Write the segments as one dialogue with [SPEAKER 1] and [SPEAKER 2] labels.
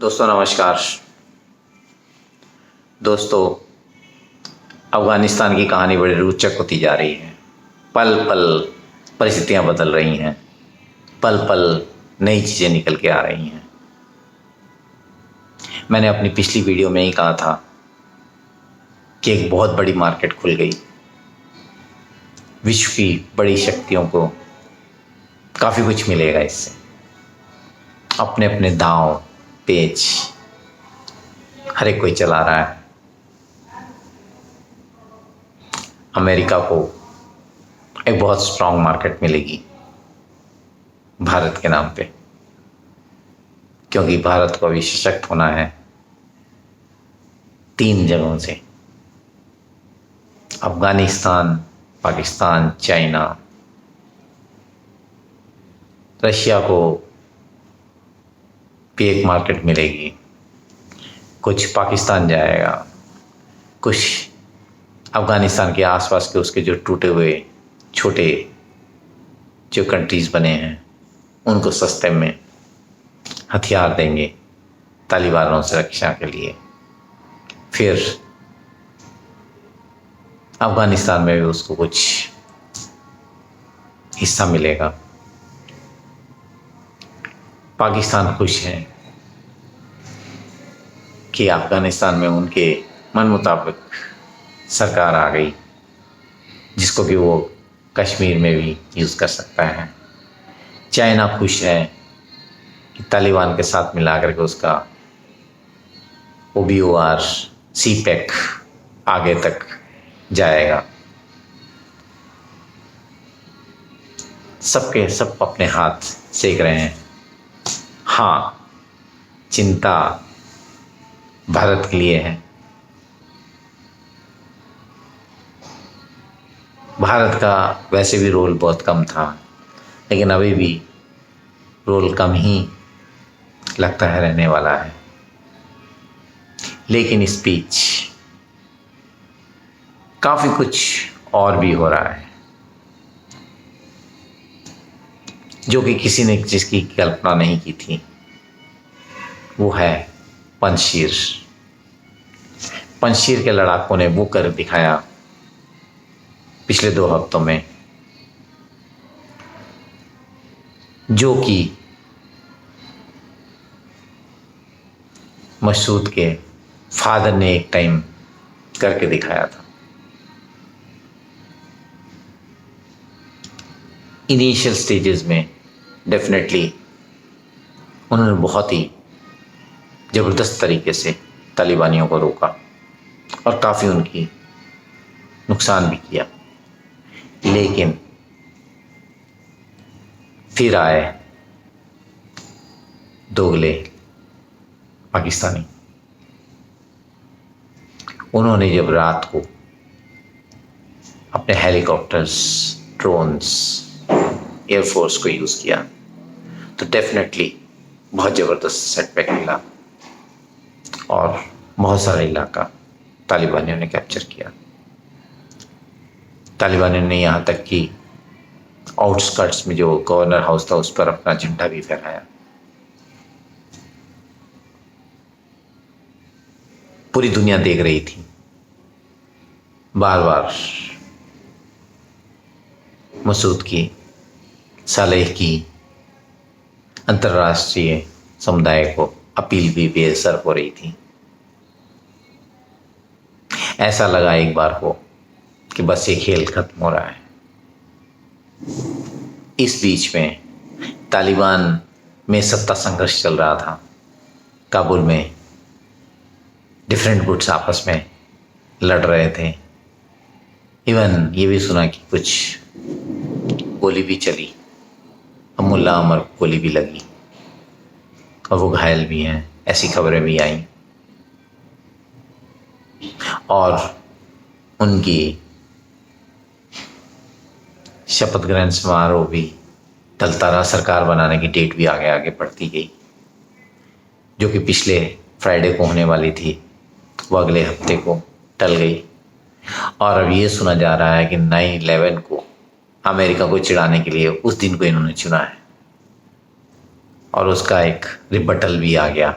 [SPEAKER 1] दोस्तों नमस्कार। दोस्तों, अफ़गानिस्तान की कहानी बड़ी रोचक होती जा रही है। पल पल परिस्थितियां बदल रही हैं, पल पल नई चीज़ें निकल के आ रही हैं। मैंने अपनी पिछली वीडियो में ही कहा था कि एक बहुत बड़ी मार्केट खुल गई। विश्व की बड़ी शक्तियों को काफ़ी कुछ मिलेगा इससे। अपने अपने दांव पेच हर एक कोई चला रहा है। अमेरिका को एक बहुत स्ट्रांग मार्केट मिलेगी भारत के नाम पे, क्योंकि भारत को अभी सशक्त होना है 3 जगहों से: अफगानिस्तान, पाकिस्तान, चाइना। रशिया को भी एक मार्केट मिलेगी, कुछ पाकिस्तान जाएगा, कुछ अफगानिस्तान के आसपास के उसके जो टूटे हुए छोटे जो कंट्रीज़ बने हैं उनको सस्ते में हथियार देंगे तालिबानों से रक्षा के लिए। फिर अफगानिस्तान में भी उसको कुछ हिस्सा मिलेगा। पाकिस्तान खुश है कि अफगानिस्तान में उनके मन मुताबिक सरकार आ गई, जिसको कि वो कश्मीर में भी यूज़ कर सकता है। चाइना खुश है कि तालिबान के साथ मिलाकर के उसका OBOR CPEC आगे तक जाएगा। सबके सब अपने हाथ सेक रहे हैं। हाँ, चिंता भारत के लिए है। भारत का वैसे भी रोल बहुत कम था, लेकिन अभी भी रोल कम ही लगता है रहने वाला है। लेकिन इस बीच काफ़ी कुछ और भी हो रहा है जो कि किसी ने जिसकी कल्पना नहीं की थी। वो है पंजशीर। पंजशीर के लड़ाकों ने वो कर दिखाया पिछले 2 हफ्तों में, जो कि मसूद के फादर ने एक टाइम करके दिखाया था। इनिशियल स्टेजेस में डेफिनेटली उन्होंने बहुत ही ज़बरदस्त तरीके से तालिबानियों को रोका और काफ़ी उनकी नुकसान भी किया। लेकिन फिर आए दोगले पाकिस्तानी। उन्होंने जब रात को अपने हेलीकॉप्टर्स, ड्रोन्स, एयरफोर्स को यूज़ किया तो डेफिनेटली बहुत ज़बरदस्त सेटबैक मिला और बहुत सारा इलाका तालिबानियों ने कैप्चर किया। तालिबानियों ने यहाँ तक कि आउटस्कर्ट्स में जो गवर्नर हाउस था उस पर अपना झंडा भी फहराया। पूरी दुनिया देख रही थी, बार बार मसूद की, सालेह की अंतर्राष्ट्रीय समुदाय को अपील भी बेअसर हो रही थी। ऐसा लगा एक बार को कि बस ये खेल खत्म हो रहा है। इस बीच में तालिबान में सत्ता संघर्ष चल रहा था। काबुल में डिफरेंट गुट्स आपस में लड़ रहे थे। इवन ये भी सुना कि कुछ गोली भी चली, मुल्ला अमर को गोली भी लगी और वो घायल भी हैं, ऐसी खबरें भी आई। और उनकी शपथ ग्रहण समारोह भी टलता रहा। सरकार बनाने की डेट भी आगे आगे बढ़ती गई, जो कि पिछले फ्राइडे को होने वाली थी वो अगले हफ्ते को टल गई। और अब ये सुना जा रहा है कि 9/11 को अमेरिका को चिढ़ाने के लिए उस दिन को इन्होंने चुना है और उसका एक रिबटल भी आ गया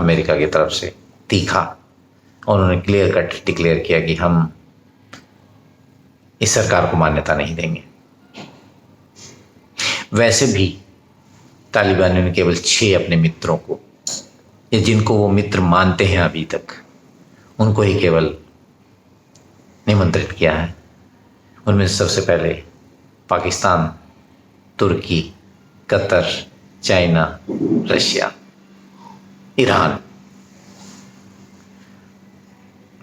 [SPEAKER 1] अमेरिका की तरफ से तीखा, और उन्होंने क्लियर कट डिक्लेयर किया कि हम इस सरकार को मान्यता नहीं देंगे। वैसे भी तालिबानियों ने केवल 6 अपने मित्रों को, या जिनको वो मित्र मानते हैं अभी तक, उनको ही केवल निमंत्रित किया है। उनमें सबसे पहले पाकिस्तान, तुर्की, Qatar, China, Russia, Iran.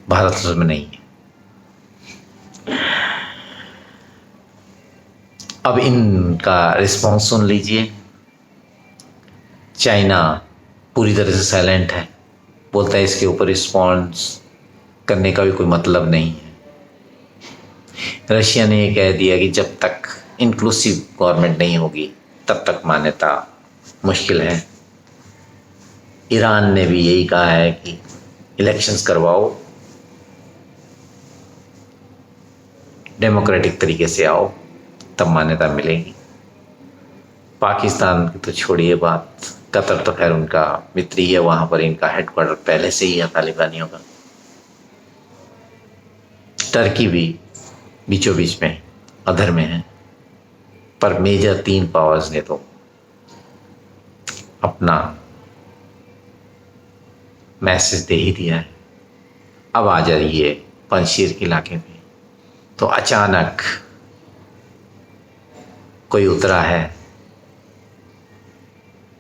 [SPEAKER 1] Bharat उसमें नहीं है। अब इनका रिस्पॉन्स सुन लीजिए। चाइना पूरी तरह से साइलेंट है, बोलता है इसके ऊपर रिस्पॉन्स करने का भी कोई मतलब नहीं है। रशिया ने ये कह दिया कि जब तक इंक्लूसिव गवर्नमेंट नहीं होगी तब तक मान्यता मुश्किल है। ईरान ने भी यही कहा है कि इलेक्शंस करवाओ, डेमोक्रेटिक तरीके से आओ, तब मान्यता मिलेगी। पाकिस्तान की तो छोड़िए बात, कतर तो खैर उनका मित्र ही है, वहाँ पर इनका हेडक्वार्टर पहले से ही है तालिबानियों का। टर्की भी बीचों बीच में अधर में है, पर मेजर 3 पावर्स ने तो अपना मैसेज दे ही दिया है। अब आ जाइए पंजशीर के इलाके में, तो अचानक कोई उतरा है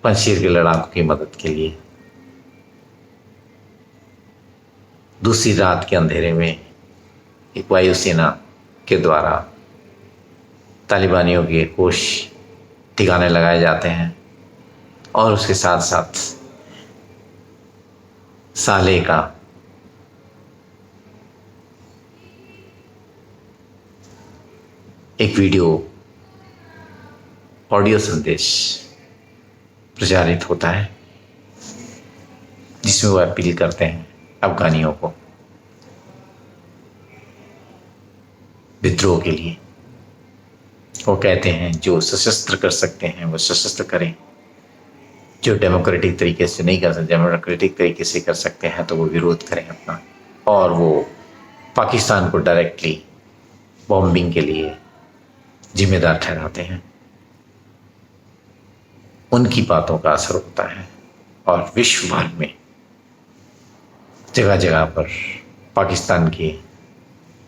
[SPEAKER 1] पंजशीर के लड़ाकों की मदद के लिए। दूसरी रात के अंधेरे में एक वायुसेना के द्वारा तालिबानियों के होश ठिकाने लगाए जाते हैं, और उसके साथ साथ साले का एक वीडियो ऑडियो संदेश प्रचारित होता है, जिसमें वो अपील करते हैं अफगानियों को विद्रोह के लिए। वो कहते हैं जो सशस्त्र कर सकते हैं वो सशस्त्र करें, जो डेमोक्रेटिक तरीके से नहीं कर सकते, डेमोक्रेटिक तरीके से कर सकते हैं तो वो विरोध करें अपना। और वो पाकिस्तान को डायरेक्टली बॉम्बिंग के लिए जिम्मेदार ठहराते हैं। उनकी बातों का असर होता है और विश्व भर में जगह जगह पर पाकिस्तान की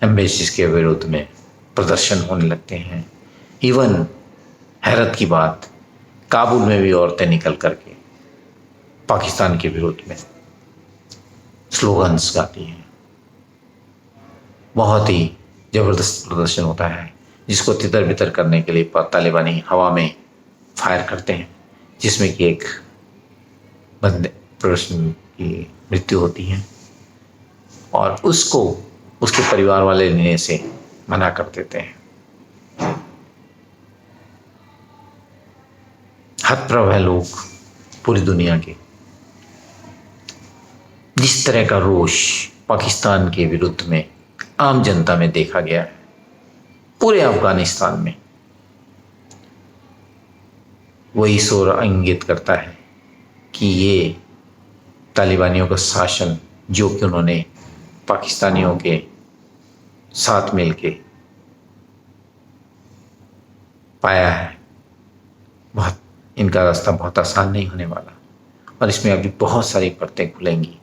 [SPEAKER 1] एम्बेसीज के विरोध में प्रदर्शन होने लगते हैं। इवन हैरत की बात, काबुल में भी औरतें निकल करके पाकिस्तान के विरोध में स्लोगन्स गाती हैं। बहुत ही ज़बरदस्त प्रदर्शन होता है, जिसको तितर बितर करने के लिए तालिबानी हवा में फायर करते हैं, जिसमें कि एक बंदे प्रदर्शन की मृत्यु होती है, और उसको उसके परिवार वाले लेने से मना कर देते हैं। हतप्रभ है लोग पूरी दुनिया के। जिस तरह का रोष पाकिस्तान के विरुद्ध में आम जनता में देखा गया है पूरे अफगानिस्तान में, वही शोर इंगित करता है कि ये तालिबानियों का शासन, जो कि उन्होंने पाकिस्तानियों के साथ मिलके पाया है, बहुत इनका रास्ता बहुत आसान नहीं होने वाला, और इसमें अभी बहुत सारी परतें खुलेंगी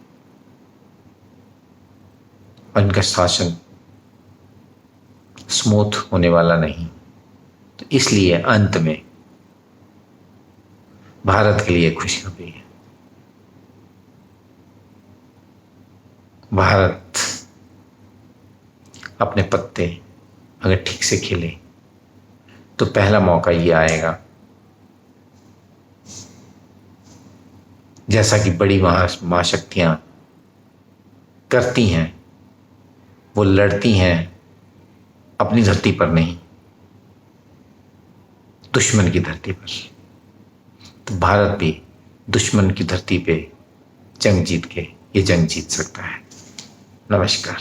[SPEAKER 1] और इनका शासन स्मूथ होने वाला नहीं। तो इसलिए अंत में भारत के लिए खुशखबरी है। भारत अपने पत्ते अगर ठीक से खेले तो पहला मौका ये आएगा, जैसा कि बड़ी महाशक्तियां करती हैं, वो लड़ती हैं अपनी धरती पर नहीं, दुश्मन की धरती पर। तो भारत भी दुश्मन की धरती पे जंग जीत के ये जंग जीत सकता है। नमस्कार।